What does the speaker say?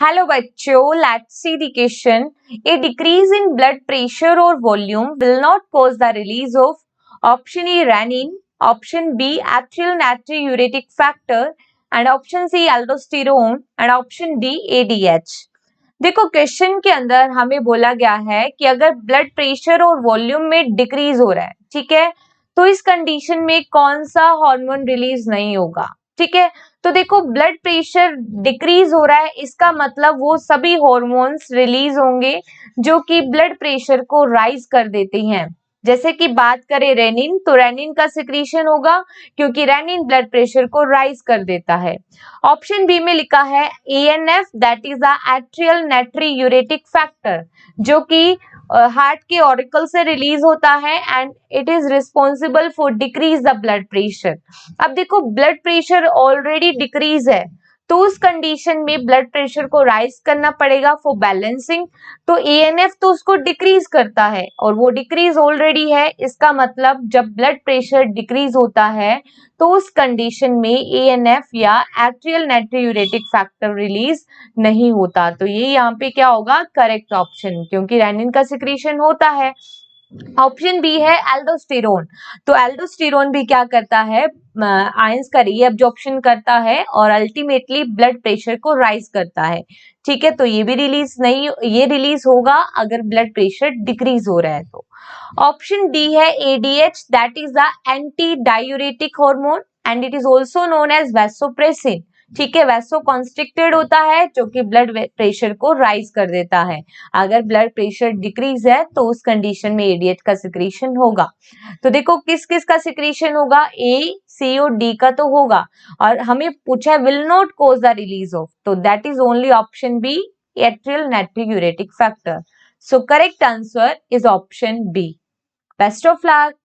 Hello बच्चों, let's see the question. A decrease in blood pressure और volume will not cause the release of option A renin, option B atrial natriuretic factor and option C aldosterone and option D ADH. देखो, question के अंदर हमें बोला गया है कि अगर ब्लड प्रेशर और वॉल्यूम में डिक्रीज हो रहा है, ठीक है, तो इस कंडीशन में कौन सा हार्मोन रिलीज नहीं होगा। ठीक है, तो देखो ब्लड प्रेशर डिक्रीज हो रहा है, इसका मतलब वो सभी हॉर्मोन्स रिलीज होंगे जो कि ब्लड प्रेशर को राइज कर देते हैं। जैसे कि बात करें रेनिन, तो रेनिन का सिक्रीशन होगा क्योंकि रेनिन ब्लड प्रेशर को राइज कर देता है। ऑप्शन बी में लिखा है ANF, that is the atrial natriuretic factor, जो कि हार्ट के ऑरिकल से रिलीज होता है and it is responsible for decrease the blood pressure. अब देखो ब्लड प्रेशर ऑलरेडी डिक्रीज है, तो उस कंडीशन में ब्लड प्रेशर को राइज करना पड़ेगा फॉर बैलेंसिंग। तो एएनएफ तो उसको डिक्रीज करता है और वो डिक्रीज ऑलरेडी है, इसका मतलब जब ब्लड प्रेशर डिक्रीज होता है तो उस कंडीशन में एएनएफ या एट्रियल नाट्रियूरेटिक फैक्टर रिलीज नहीं होता। तो ये यहाँ पे क्या होगा, करेक्ट ऑप्शन, क्योंकि रेनिन का सिक्रीशन होता है। ऑप्शन बी है एल्डोस्टेरोन। तो एल्डोस्टेरोन भी क्या करता है, आयंस का रीअब्जॉर्प्शन करता है और अल्टीमेटली ब्लड प्रेशर को राइज करता है। ठीक है, तो ये भी रिलीज नहीं, ये रिलीज होगा अगर ब्लड प्रेशर डिक्रीज हो रहा है तो। ऑप्शन डी है ADH, that is the anti diuretic hormone and it is also known as vasopressin. ठीक है, वैसो कॉन्स्ट्रिक्टेड होता है जो कि ब्लड प्रेशर को राइज कर देता है। अगर ब्लड प्रेशर डिक्रीज है तो उस कंडीशन में एडीएच का सिक्रीशन होगा। तो देखो किस किस का सिक्रीशन होगा, ए, सी और डी का तो होगा, और हमें पूछा है will not cause the release of, तो that is only option B, atrial natriuretic factor. So correct answer is option B. Best of luck.